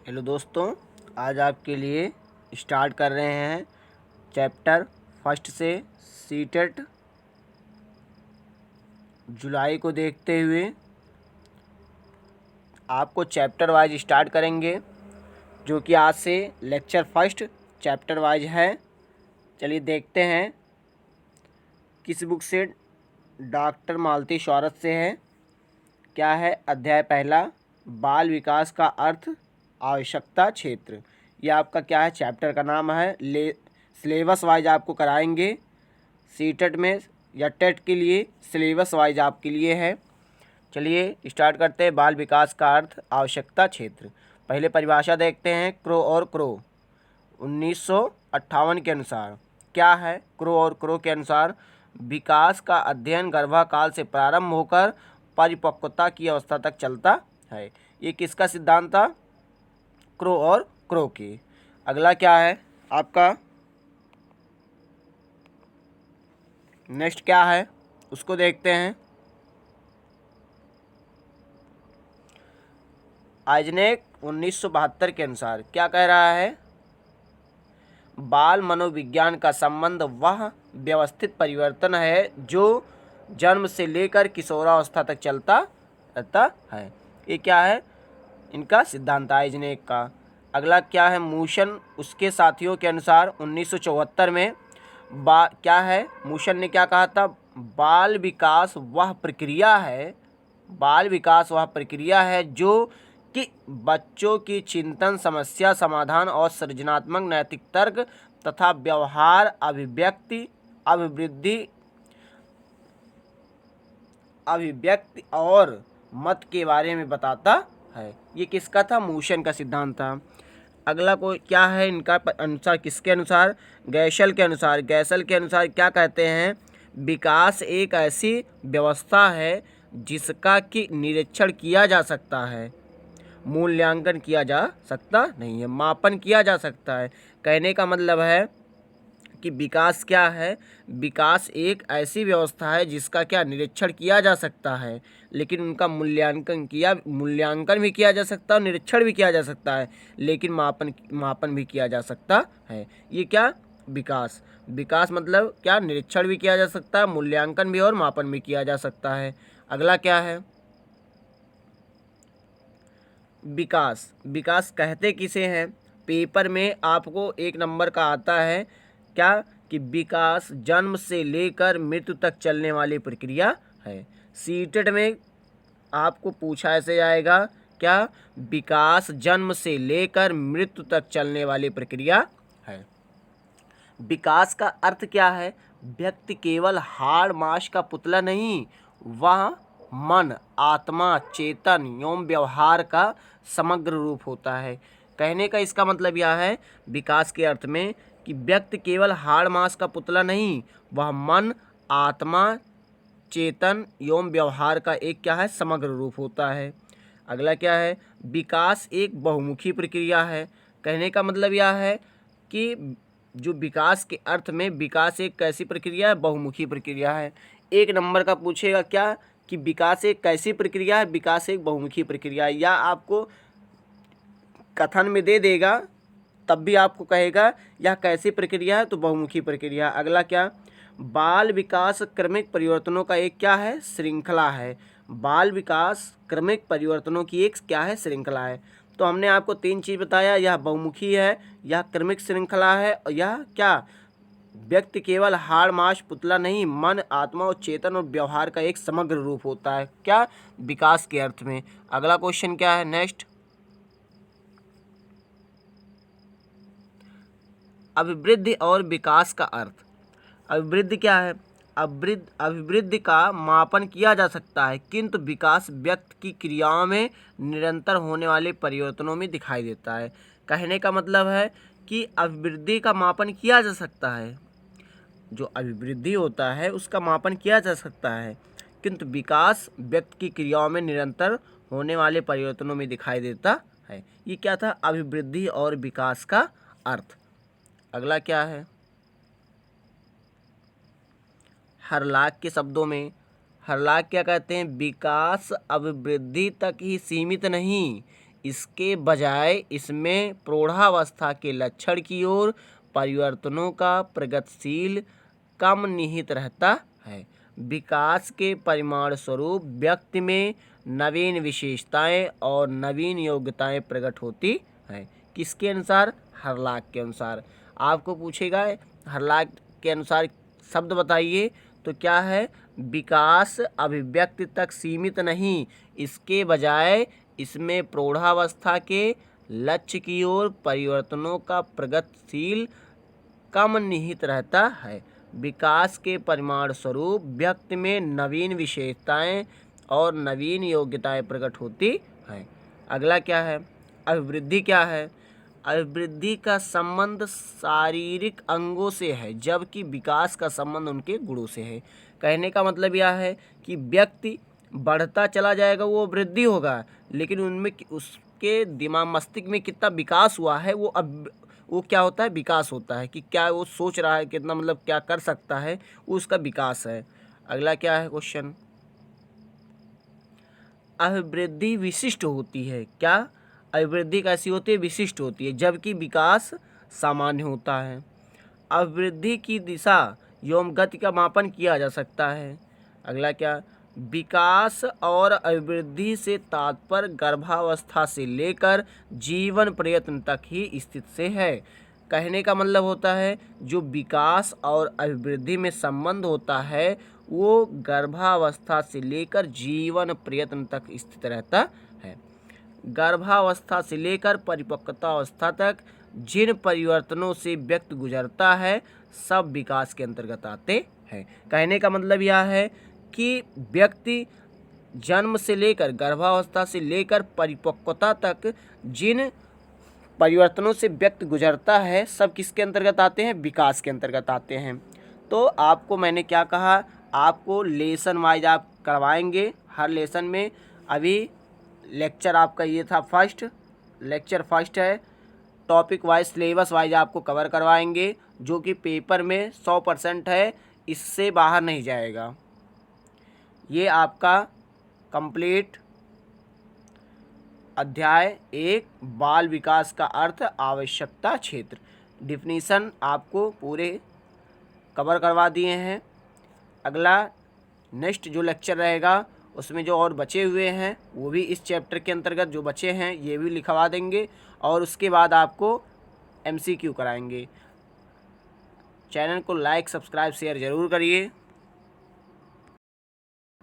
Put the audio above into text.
Hello दोस्तों, आज आपके लिए स्टार्ट कर रहे हैं चैप्टर फर्स्ट से सीटेट जुलाई को देखते हुए आपको चैप्टर वाइज स्टार्ट करेंगे, जो कि आज से लेक्चर फर्स्ट चैप्टर वाइज है। चलिए देखते हैं किस बुक से। डॉक्टर मालती शौरत से है। क्या है? अध्याय पहला, बाल विकास का अर्थ, आवश्यकता क्षेत्र। यह आपका क्या है? चैप्टर का नाम है। सिलेबस वाइज आपको कराएंगे सीटेट में या टेट के लिए सिलेबस वाइज आपके लिए है। चलिए स्टार्ट करते हैं। बाल विकास का अर्थ, आवश्यकता क्षेत्र। पहले परिभाषा देखते हैं। क्रो और क्रो 1958 के अनुसार क्या है? क्रो और क्रो के अनुसार विकास का अध्ययन गर्भाकाल से प्रारंभ होकर परिपक्वता की अवस्था तक चलता है। ये किसका सिद्धांत था? क्रो और क्रो के। अगला क्या है आपका? नेक्स्ट क्या है उसको देखते हैं। आइजनेक 1972 के अनुसार क्या कह रहा है? बाल मनोविज्ञान का संबंध वह व्यवस्थित परिवर्तन है जो जन्म से लेकर किशोरावस्था तक चलता रहता है। ये क्या है? इनका सिद्धांत आइजनेक का। अगला क्या है? मूशन उसके साथियों के अनुसार 1974 में क्या है? मूशन ने क्या कहा था? बाल विकास वह प्रक्रिया है, बाल विकास वह प्रक्रिया है जो कि बच्चों की चिंतन, समस्या समाधान और सृजनात्मक नैतिक तर्क तथा व्यवहार, अभिव्यक्ति, अभिव्यक्ति और मत के बारे में बताता है। ये किसका था? मूशन का सिद्धांत था। अगला को क्या है? इनका अनुसार, किसके अनुसार? गैसल के अनुसार। गैसल के अनुसार क्या कहते हैं? विकास एक ऐसी व्यवस्था है जिसका कि निरीक्षण किया जा सकता है, मूल्यांकन किया जा सकता नहीं है, मापन किया जा सकता है। कहने का मतलब है कि विकास क्या है? विकास एक ऐसी व्यवस्था है जिसका क्या निरीक्षण किया जा सकता है, लेकिन उनका मूल्यांकन भी किया जा सकता है, निरीक्षण भी किया जा सकता है, लेकिन मापन भी किया जा सकता है। ये क्या? विकास। विकास मतलब क्या? निरीक्षण भी किया जा सकता है, मूल्यांकन भी और मापन भी किया जा सकता है। अगला क्या है? विकास। विकास कहते किसे हैं? पेपर में आपको 1 नंबर का आता है क्या? कि विकास जन्म से लेकर मृत्यु तक चलने वाली प्रक्रिया है। सीटेट में आपको पूछा ऐसे जाएगा क्या? विकास जन्म से लेकर मृत्यु तक चलने वाली प्रक्रिया है। विकास का अर्थ क्या है? व्यक्ति केवल हाड़ मांस का पुतला नहीं, वह मन, आत्मा, चेतन एवं व्यवहार का समग्र रूप होता है। कहने का इसका मतलब यह है विकास के अर्थ में कि व्यक्ति केवल हाड़ मांस का पुतला नहीं, वह मन, आत्मा, चेतन एवं व्यवहार का एक क्या है? समग्र रूप होता है। अगला क्या है? विकास एक बहुमुखी प्रक्रिया है। कहने का मतलब यह है कि जो विकास के अर्थ में विकास एक कैसी प्रक्रिया है? बहुमुखी प्रक्रिया है। 1 नंबर का पूछेगा क्या? कि विकास एक कैसी प्रक्रिया है? विकास एक बहुमुखी प्रक्रिया है। या आपको कथन में दे देगा तब भी आपको कहेगा यह कैसी प्रक्रिया है? तो बहुमुखी प्रक्रिया। अगला क्या? बाल विकास क्रमिक परिवर्तनों का एक क्या है? श्रृंखला है। बाल विकास क्रमिक परिवर्तनों की एक क्या है? श्रृंखला है। तो हमने आपको 3 चीज़ बताया, यह बहुमुखी है, यह क्रमिक श्रृंखला है, और यह क्या? व्यक्ति केवल हाड़ मांस पुतला नहीं, मन, आत्मा और चेतन और व्यवहार का एक समग्र रूप होता है। क्या? विकास के अर्थ में। अगला क्वेश्चन क्या है? नेक्स्ट, अभिवृद्धि और विकास का अर्थ। अभिवृद्धि क्या है? अभिवृद्धि का मापन किया जा सकता है, किंतु विकास व्यक्ति की क्रियाओं में निरंतर होने वाले परिवर्तनों में दिखाई देता है। कहने का मतलब है कि अभिवृद्धि का मापन किया जा सकता है, जो अभिवृद्धि होता है उसका मापन किया जा सकता है, किंतु विकास व्यक्ति की क्रियाओं में निरंतर होने वाले परिवर्तनों में दिखाई देता है। ये क्या था? अभिवृद्धि और विकास का अर्थ। अगला क्या है? हरलाक के शब्दों में, हरलाक क्या कहते हैं? विकास अभिवृद्धि तक ही सीमित नहीं, इसके बजाय इसमें प्रौढ़ावस्था के लक्षण की ओर परिवर्तनों का प्रगतिशील कम निहित रहता है। विकास के परिमाण स्वरूप व्यक्ति में नवीन विशेषताएं और नवीन योग्यताएं प्रकट होती हैं। किसके अनुसार? हरलाक के अनुसार। आपको पूछेगा हरलाक के अनुसार शब्द बताइए, तो क्या है? विकास अभिव्यक्ति तक सीमित नहीं, इसके बजाय इसमें प्रौढ़ावस्था के लक्ष्य की ओर परिवर्तनों का प्रगतिशील कम निहित रहता है। विकास के परिमाण स्वरूप व्यक्ति में नवीन विशेषताएं और नवीन योग्यताएं प्रकट होती हैं। अगला क्या है? अभिवृद्धि क्या है? अभिवृद्धि का संबंध शारीरिक अंगों से है, जबकि विकास का संबंध उनके गुणों से है। कहने का मतलब यह है कि व्यक्ति बढ़ता चला जाएगा, वो वृद्धि होगा, लेकिन उनमें उसके दिमाग मस्तिष्क में कितना विकास हुआ है, वो क्या होता है? विकास होता है कि क्या वो सोच रहा है, कितना मतलब क्या कर सकता है, वो उसका विकास है। अगला क्या है क्वेश्चन? अभिवृद्धि विशिष्ट होती है। क्या? अभिवृद्धि कैसी होती है? विशिष्ट होती है, जबकि विकास सामान्य होता है। अभिवृद्धि की दिशा एवं गति का मापन किया जा सकता है। अगला क्या? विकास और अभिवृद्धि से तात्पर्य गर्भावस्था से लेकर जीवन प्रयत्न तक ही स्थित से है। कहने का मतलब होता है जो विकास और अभिवृद्धि में संबंध होता है वो गर्भावस्था से लेकर जीवन प्रयत्न तक स्थित रहता है। गर्भावस्था से लेकर परिपक्वता अवस्था तक जिन परिवर्तनों से व्यक्ति गुजरता है सब विकास के अंतर्गत आते हैं। कहने का मतलब यह है कि व्यक्ति जन्म से लेकर गर्भावस्था से लेकर परिपक्वता तक जिन परिवर्तनों से व्यक्ति गुजरता है सब किसके अंतर्गत आते हैं? विकास के अंतर्गत आते हैं। तो आपको मैंने क्या कहा, आपको लेसन वाइज आप करवाएंगे हर लेसन में। अभी लेक्चर आपका ये था लेक्चर फर्स्ट है। टॉपिक वाइज सिलेबस वाइज आपको कवर करवाएंगे, जो कि पेपर में 100% है, इससे बाहर नहीं जाएगा। ये आपका कंप्लीट अध्याय 1 बाल विकास का अर्थ आवश्यकता क्षेत्र डिफिनीशन आपको पूरे कवर करवा दिए हैं। अगला नेक्स्ट जो लेक्चर रहेगा उसमें जो और बचे हुए हैं वो भी इस चैप्टर के अंतर्गत जो बचे हैं ये भी लिखवा देंगे, और उसके बाद आपको MCQ कराएंगे। चैनल को लाइक सब्सक्राइब शेयर ज़रूर करिए।